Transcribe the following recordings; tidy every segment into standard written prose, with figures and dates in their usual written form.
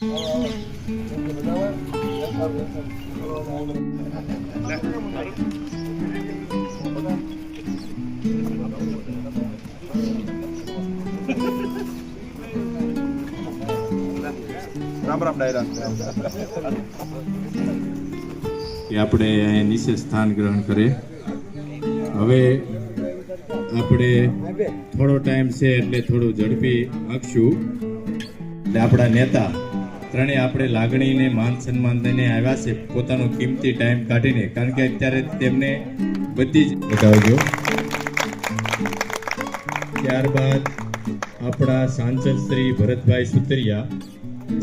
રામ રામ ડાયરા કે આપણે અહીંયા નીચે સ્થાન ગ્રહણ કરે. હવે આપણે થોડો ટાઈમ છે એટલે થોડું ઝડપી આંકશું. એટલે આપણા નેતા ત્રણેય આપણે લાગણીને માન સન્માન દઈને આવ્યા છે પોતાનો કિંમતી ટાઈમ કાઢીને, કારણ કે અત્યારે તેમને બધી જ બતાવજો. ત્યારબાદ આપણા સાંસદ શ્રી ભરતભાઈ સુતરિયા,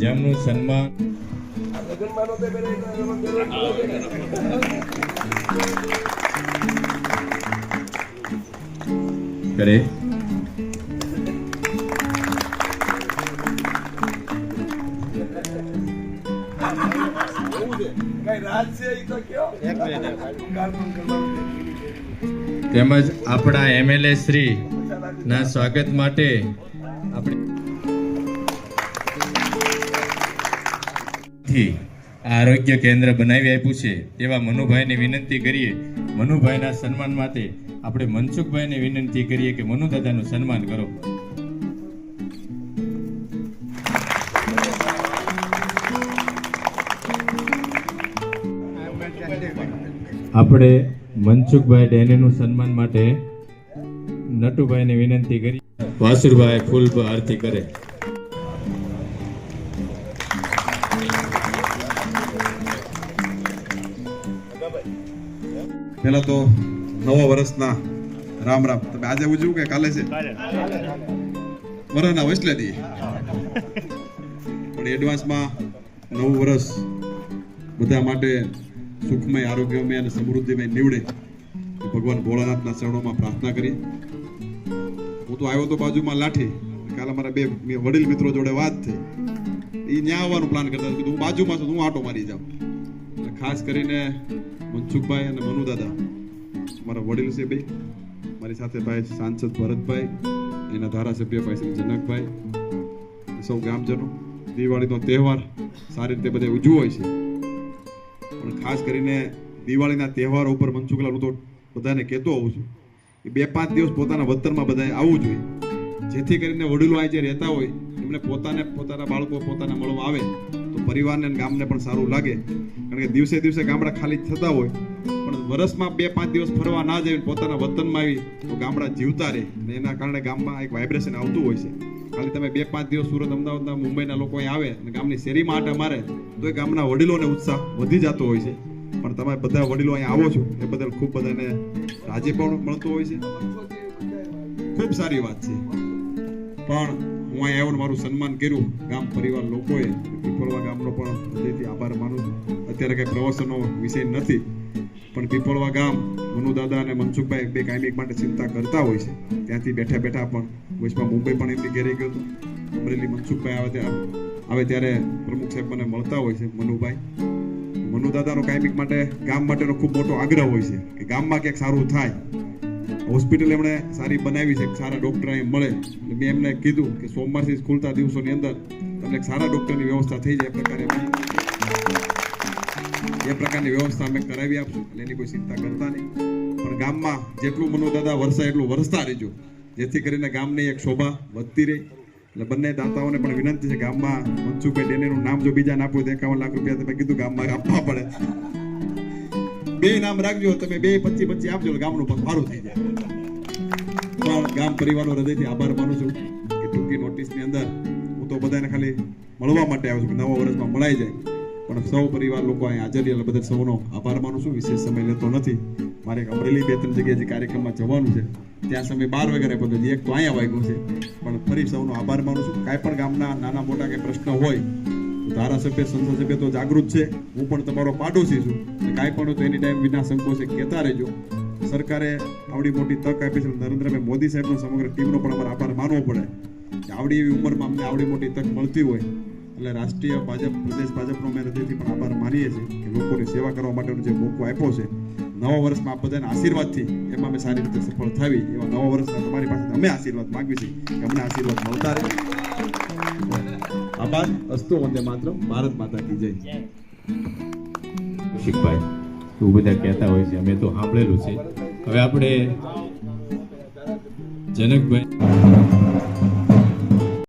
જેમનું સન્માન કરે. તેમજ આપણા એમએલએ શ્રી ના સ્વાગત માટે આપણે આરોગ્ય કેન્દ્ર બનાવી આપ્યું છે એવા મનુભાઈને વિનંતી કરીએ. મનુભાઈના સન્માન માટે આપણે મનસુખભાઈને વિનંતી કરીએ કે મનુ દાદાનું સન્માન કરો. આપણે મનસુખભાઈ ડેનીનું સન્માન માટે નટુભાઈને વિનંતી કરીએ. વાસુરભાઈ ફૂલ આરતી કરે. પેલા તો નવા વર્ષના રામ રામ. તમે આજે ઉજવું કે કાલે છે? વરના વસલે દી પણ એડવાન્સમાં નવું વર્ષ બધા માટે સુખમય, આરોગ્યમય અને સમૃદ્ધિમય નીવડે ભગવાન ભોળાનાથના ચરણોમાં પ્રાર્થના કરી. હું તો આવ્યો તો બાજુમાં લાઠી, કાલે મારા બે વડીલ મિત્રો જોડે વાત થઈ. એ ન્યા આવવાનું પ્લાન કરતા કીધું હું બાજુમાં છું, હું આટો મારી જાઉં. ખાસ કરીને મનસુખભાઈ અને મનુ દાદા મારા વડીલ છે બે, મારી સાથે ભાઈ સાંસદ ભરતભાઈ, એના ધારાસભ્ય ભાઈ શ્રી જનકભાઈ, સૌ ગ્રામજનો દિવાળીનો તહેવાર સારી રીતે બધે ઉજવો હોય છે. પણ ખાસ કરીને દિવાળીના તહેવારો ઉપર મનસુખલાલ હું તો બધાને કહેતો હોઉં છું કે 2-5 દિવસ પોતાના વતનમાં બધાએ આવવું જોઈએ, જેથી કરીને વડીલો અહીં જે રહેતા હોય એમને પોતાને, પોતાના બાળકો પોતાના મળવા આવે તો પરિવારને અને ગામને પણ સારું લાગે. કારણ કે દિવસે દિવસે ગામડા ખાલી થતા હોય, પણ વર્ષમાં 2-5 દિવસ ફરવા ના જાય પોતાના વતનમાં આવી તો ગામડા જીવતા રહે અને એના કારણે ગામમાં એક વાઇબ્રેશન આવતું હોય છે. ખાલી તમે 2-5 દિવસ સુરત, અમદાવાદના, મુંબઈના લોકો અહીં આવે અને ગામની શેરીમાં આટા મારે તો એ ગામના વડીલોને ઉત્સાહ વધી જતો હોય છે. પણ તમે બધા વડીલો અહીં આવો છો એ બદલ ખૂબ બધાને રાજી પણ મળતો હોય છે. ખૂબ સારી વાત છે. પણ હું અહીં આવ્યો, મારું સન્માન કર્યું ગામ પરિવાર લોકોએ, પીપળવા ગામનો પણ હૃદયથી આભાર માનું છું. અત્યારે કંઈ પ્રવાસનનો વિષય નથી, પણ પીપળવા ગામ મનુ દાદા અને મનસુખભાઈ બે કાયમી માટે ચિંતા કરતા હોય છે. ત્યાંથી બેઠા બેઠા પણ વચમાં મુંબઈ પણ એમની ઘેરે ગયો હતો. અમરેલી મનસુખભાઈ આવે ત્યારે પ્રમુખ સાહેબ મને મળતા હોય છે. મનુભાઈ, મનુ દાદાનો કાયમિક માટે ગામ માટેનો ખૂબ મોટો આગ્રહ હોય છે કે ગામમાં ક્યાંક સારું થાય. હોસ્પિટલ એમણે સારી બનાવી છે, સારા ડોક્ટર અહીં મળે. એટલે મેં એમને કીધું કે સોમવારથી ખુલતા દિવસોની અંદર તમને એક સારા ડોક્ટરની વ્યવસ્થા થઈ જાય એ પ્રકારની વ્યવસ્થા અમે કરાવી આપશું. એટલે એની કોઈ ચિંતા કરતા નહીં. પણ ગામમાં જેટલું મનુ દાદા વરસાય એટલું વરસતા રહેજો, જેથી કરીને ગામની એક શોભા વધતી રહે. એટલે બંને દાતાઓને પણ વિનંતી છે, ગામમાં મનસુખભાઈ ડેનીનું નામ જો બીજા આપવું તો 51 લાખ રૂપિયા તમે કીધું ગામમાં આપવા પડે. 2 નામ રાખજો તમે, 2-25 આપજો, ગામનું પણ સારું થઈ જાય. પણ ગામ પરિવારનો હૃદયથી આભાર માનું છું કે ટૂંકી નોટિસની અંદર હું તો બધાને ખાલી મળવા માટે આવ્યો છું કે નવા વર્ષમાં મળાઈ જાય. પણ સૌ પરિવાર લોકો અહીં હાજર એટલે બધા સૌનો આભાર માનું છું. વિશેષ સમય લેતો નથી. મારે અમરેલી 2-3 જગ્યાએ જે કાર્યક્રમમાં જવાનું છે ત્યાં સમય 12 વાગ્યા પહોંચ્યો, એક તો અહીંયા વાગ્યો છે. પણ ફરી સૌનો આભાર માનું છું. કાંઈ પણ ગામના નાના મોટા કંઈ પ્રશ્ન હોય તો ધારાસભ્ય, સંસદ સભ્ય તો જાગૃત છે, હું પણ તમારો પાડોશી છું. કાંઈ પણ તો એની ટાઈમ વિના સંકોચે કહેતા રહેજો. સરકારે આવડી મોટી તક આપી છે. નરેન્દ્રભાઈ મોદી સાહેબનો સમગ્ર ટીમનો પણ અમારે આભાર માનવો પડે કે આવડી એવી ઉંમરમાં અમને આવડી મોટી તક મળતી હોય. એટલે રાષ્ટ્રીય ભાજપ, પ્રદેશ ભાજપનો અમે હૃદયથી પણ આભાર માનીએ છીએ કે લોકોની સેવા કરવા માટેનો જે મોકો આપ્યો છે. નવા વર્ષમાં આપ બધાના આશીર્વાદથી એમાં અમે સારી રીતે સફળ થાવી એવા નવા વર્ષના તમારી પાસે અમે આશીર્વાદ માગવી છીએ કે અમને આશીર્વાદ મળતા રહે. આભાર. અસ્તુ વંદે માતરમ. ભારત માતા કી જય. કૌશિકભાઈ એવું બધા કહેતા હોય છે, અમે તો સાંભળેલું છે. હવે આપણે જનકભાઈ